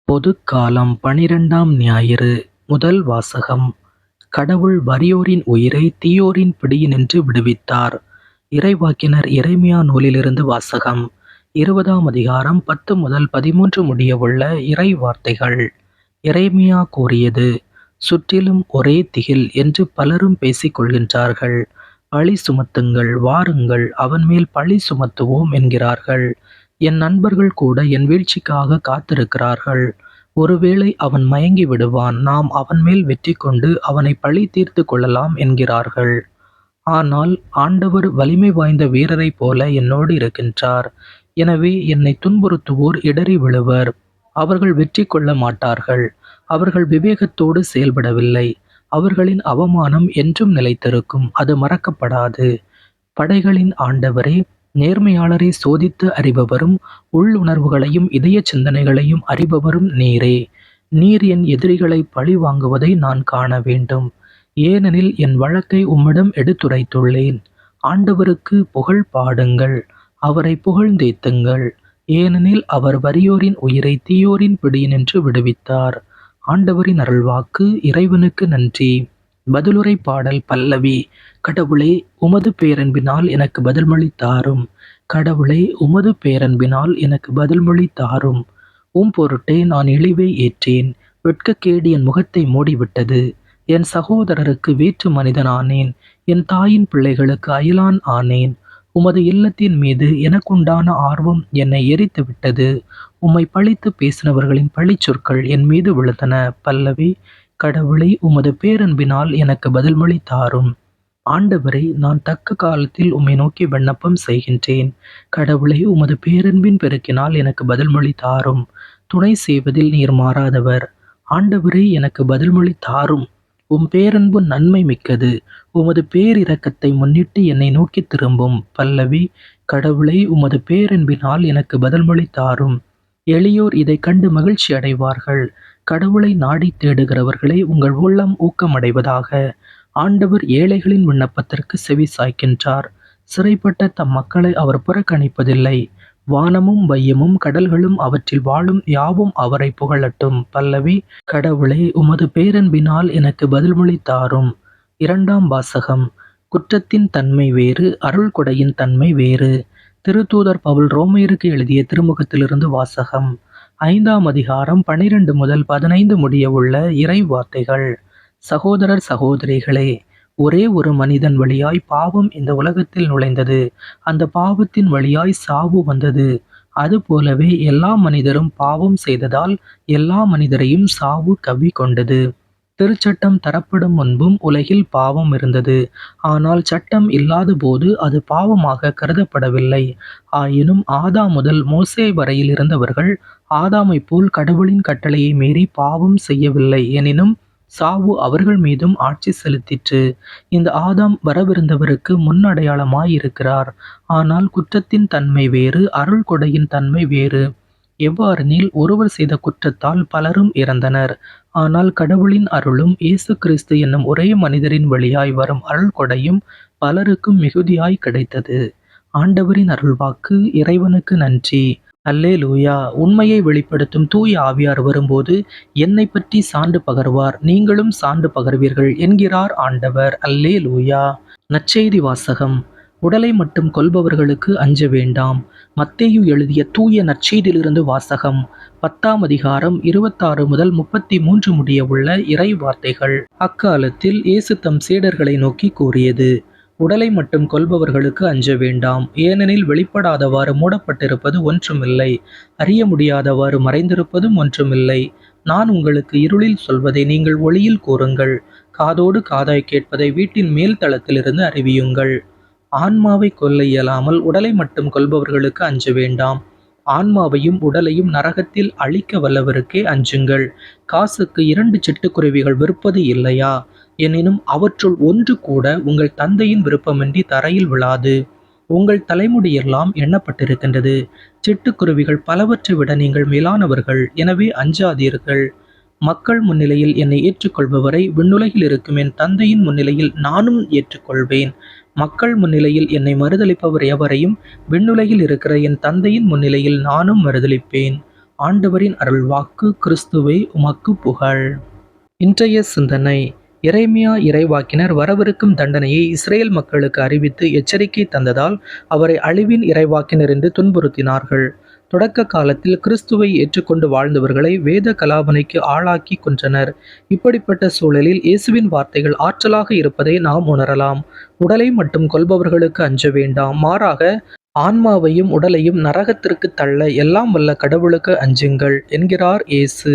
பொதுக்காலம் 12ஆம் ஞாயிறு. முதல் வாசகம். கடவுள் வறியோரின் உயிரை தீயோரின் பிடியினின்று விடுவித்தார். இறைவாக்கினர் எரேமியா நூலிலிருந்து வாசகம். 20ஆம் அதிகாரம் 10 முதல் 13 முடியவுள்ள இறை வார்த்தைகள். எரேமியா கூறியது: சுற்றிலும் ஒரே திகில் என்று பலரும் பேசிக் கொள்கின்றார்கள். பழி சுமத்துங்கள், வாருங்கள், அவன்மேல் பழி சுமத்துவோம் என்கிறார்கள். என் நண்பர்கள் கூட என் வீழ்ச்சிக்காக காத்திருக்கிறார்கள். ஒருவேளை அவன் மயங்கி விடுவான், நாம் அவன்மேல் வெற்றி கொண்டு அவனை பழி தீர்த்துக் கொள்ளலாம் என்கிறார்கள். ஆனால் ஆண்டவர் வலிமை வாய்ந்த வீரரைப் போல என்னோடு இருக்கின்றார். எனவே என்னை துன்புறுத்துவோர் இடறி விழுவர். அவர்கள் வெற்றி கொள்ள மாட்டார்கள். அவர்கள் விவேகத்தோடு செயல்படவில்லை. அவர்களின் அவமானம் என்றும் நிலைத்திருக்கும், அது மறக்கப்படாது. படைகளின் ஆண்டவரே, நேர்மையாளரை சோதித்து அறிபவரும் உள்ளுணர்வுகளையும் இதய சிந்தனைகளையும் அறிபவரும் நீரே. நீர் என் எதிரிகளை பழி வாங்குவதை நான் காண வேண்டும். ஏனெனில் என் வழக்கை உம்மிடம் எடுத்துரைத்துள்ளேன். ஆண்டவருக்கு புகழ் பாடுங்கள், அவரை புகழ்ந்தேத்துங்கள். ஏனெனில் அவர் வறியோரின் உயிரை தீயோரின் பிடியினின்று விடுவித்தார். ஆண்டவரின் அருள்வாக்கு. இறைவனுக்கு நன்றி. பதிலுரை பாடல் பல்லவி. கடவுளே, உமது பேரன்பினால் எனக்கு பதில்மொழி தாரும். கடவுளே, உமது பேரன்பினால் எனக்கு பதில்மொழி தாரும். பொருட்டே நான் இழிவை ஏற்றேன். வெட்கக்கேடு என் முகத்தை மூடிவிட்டது. என் சகோதரருக்கு வேற்று மனிதனானேன். என் தாயின் பிள்ளைகளுக்கு அயலான் ஆனேன். உமது இல்லத்தின் மீது எனக்குண்டான ஆர்வம் என்னை எரித்துவிட்டது. உம்மை பழித்து பேசினவர்களின் பழிச்சொற்கள் என் மீது விழுந்தன. பல்லவி. கடவுளே, உமது பேரன்பினால் எனக்கு பதில்மொழி தாரும். ஆண்டவரே, நான் தக்க காலத்தில் உம்மை நோக்கி விண்ணப்பம் செய்கின்றேன். கடவுளே, உமது பேரன்பின் பெருக்கினால் எனக்கு பதில்மொழி தாரும். துணை செய்வதில் நீர் மாறாதவர். ஆண்டவரே, எனக்கு பதில்மொழி தாரும். உம் பேரன்பு நன்மை மிக்கது. உமது பேரிரக்கத்தை முன்னிட்டு என்னை நோக்கி திரும்பும். பல்லவி. கடவுளே, உமது பேரன்பினால் எனக்கு பதில்மொழி தாரும். எளியோர் இதை கண்டு மகிழ்ச்சி அடைவார்கள். கடவுளை நாடி தேடுகிறவர்களே, உங்கள் உள்ளம் ஊக்கமடைவதாக. ஆண்டவர் ஏழைகளின் விண்ணப்பத்திற்கு செவி சாய்க்கின்றார். சிறைப்பட்ட தம் மக்களை அவர் புறக்கணிப்பதில்லை. வானமும் வையமும் கடல்களும் அவற்றில் வாழும் யாவும் அவரை புகழட்டும். பல்லவி. கடவுளே, உமது பேரன்பினால் எனக்கு பதில்மொழி தாரும். இரண்டாம் வாசகம். குற்றத்தின் தன்மை வேறு, அருள் கொடையின் தன்மை வேறு. திருத்தூதர் பவுல் ரோமையருக்கு எழுதிய திருமுகத்திலிருந்து வாசகம். 5ஆம் அதிகாரம் 12 முதல் 15 முடியவுள்ள இறை வார்த்தைகள். சகோதரர் சகோதரிகளே, ஒரே ஒரு மனிதன் வழியாய் பாவம் இந்த உலகத்தில் நுழைந்தது. அந்த பாவத்தின் வழியாய் சாவு வந்தது. அதுபோலவே எல்லா மனிதரும் பாவம் செய்ததால் எல்லா மனிதரையும் சாவு கவ்வி கொண்டது. திருச்சட்டம் தரப்படும் முன்பும் உலகில் பாவம் இருந்தது. ஆனால் சட்டம் இல்லாத போது அது பாவமாக கருதப்படவில்லை. ஆயினும் ஆதாம் முதல் மோசே வரையில் இருந்தவர்கள் ஆதாமைப் போல் கடவுளின் கட்டளையை மீறி பாவம் செய்யவில்லை. எனினும் சாவு அவர்கள் மீதும் ஆட்சி செலுத்திற்று. இந்த ஆதாம் வரவிருந்தவருக்கு முன்னடையாளமாய் இருக்கிறார். ஆனால் குற்றத்தின் தன்மை வேறு, அருள் கொடையின் தன்மை வேறு. எவ்வாறெனில், ஒருவர் செய்த குற்றத்தால் பலரும் இறந்தனர். ஆனால் கடவுளின் அருளும் இயேசு கிறிஸ்து என்னும் ஒரே மனிதரின் வழியாய் வரும் அருள் கொடையும் பலருக்கும் மிகுதியாய் கிடைத்தது. ஆண்டவரின் அருள்வாக்கு. இறைவனுக்கு நன்றி. அல்லேலூயா. உண்மையை வெளிப்படுத்தும் தூய ஆவியார் வரும்போது என்னை பற்றி சான்று பகர்வார். நீங்களும் சான்று பகர்வீர்கள் என்கிறார் ஆண்டவர். அல்லேலூயா. நற்செய்தி வாசகம். உடலை மட்டும் கொல்பவர்களுக்கு அஞ்ச வேண்டாம். மத்தேயு எழுதிய தூய நற்செய்தியிலிருந்து வாசகம். 10ஆம் அதிகாரம் 26 முதல் 33 முடிய உள்ள இறை வார்த்தைகள். அக்காலத்தில் இயேசு தம் சீடர்களை நோக்கி கூறியது: உடலை மட்டும் கொல்பவர்களுக்கு அஞ்ச வேண்டாம். ஏனெனில் வெளிப்படாதவாறு மூடப்பட்டிருப்பது ஒன்றுமில்லை, அறிய முடியாதவாறு மறைந்திருப்பதும் ஒன்றுமில்லை. நான் உங்களுக்கு இருளில் சொல்வதை நீங்கள் ஒளியில் கூறுங்கள். காதோடு காதாய் கேட்பதை வீட்டின் மேல் தளத்திலிருந்து அறிவியுங்கள். ஆன்மாவை கொல்ல இயலாமல் உடலை மட்டும் கொல்பவர்களுக்கு அஞ்ச வேண்டாம். ஆன்மாவையும் உடலையும் நரகத்தில் அழிக்க வல்லவருக்கே அஞ்சுங்கள். காசுக்கு 2 சிட்டுக்குருவிகள் விற்பது இல்லையா? எனினும் அவற்றுள் ஒன்று கூட உங்கள் தந்தையின் விருப்பமின்றி தரையில் விழாது. உங்கள் தலைமுடியெல்லாம் எண்ணப்பட்டிருக்கின்றது. சிட்டுக்குருவிகள் பலவற்றை விட நீங்கள் மேலானவர்கள். எனவே அஞ்சாதீர்கள். மக்கள் முன்னிலையில் என்னை ஏற்றுக்கொள்பவரை விண்ணுலகில் இருக்கும் என் தந்தையின் முன்னிலையில் நானும் ஏற்றுக்கொள்வேன். மக்கள் முன்னிலையில் என்னை மறுதலிப்பவர் எவரையும் விண்ணுலகில் இருக்கிற என் தந்தையின் முன்னிலையில் நானும் மறுதலிப்பேன். ஆண்டவரின் அருள்வாக்கு. கிறிஸ்துவே உமக்கு புகழ். இன்றைய சிந்தனை. எரேமியா இறைவாக்கினர் வரவிருக்கும் தண்டனையை இஸ்ரேல் மக்களுக்கு அறிவித்து எச்சரிக்கை தந்ததால் அவரை அழிவின் இறைவாக்கினர் என்று துன்புறுத்தினார்கள். தொடக்க காலத்தில் கிறிஸ்துவை ஏற்றுக்கொண்டு வாழ்ந்தவர்களை வேத கலாபனைக்கு ஆளாக்கி கொன்றனர். இப்படிப்பட்ட சூழலில் இயேசுவின் வார்த்தைகள் ஆற்றலாக இருப்பதை நாம் உணரலாம். உடலை மட்டும் கொல்பவர்களுக்கு அஞ்ச வேண்டாம், மாறாக ஆன்மாவையும் உடலையும் நரகத்திற்கு தள்ள எல்லாம் வல்ல கடவுளுக்கு அஞ்சுங்கள் என்கிறார் இயேசு.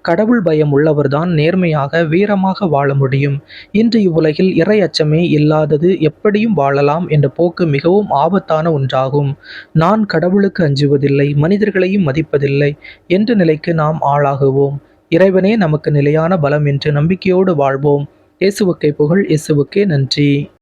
கடவுள் பயம் உள்ளவர்தான் நேர்மையாக வீரமாக வாழ முடியும். இன்று இவ்வுலகில் இறை அச்சமே இல்லாதது எப்படியும் வாழலாம் என்ற போக்கு மிகவும் ஆபத்தான ஒன்றாகும். நான் கடவுளுக்கு அஞ்சுவதில்லை, மனிதர்களையும் மதிப்பதில்லை என்ற நிலைக்கு நாம் ஆளாகுவோம். இறைவனே நமக்கு நிலையான பலம் என்று நம்பிக்கையோடு வாழ்வோம். இயேசுவுக்கே புகழ். இயேசுவுக்கே நன்றி.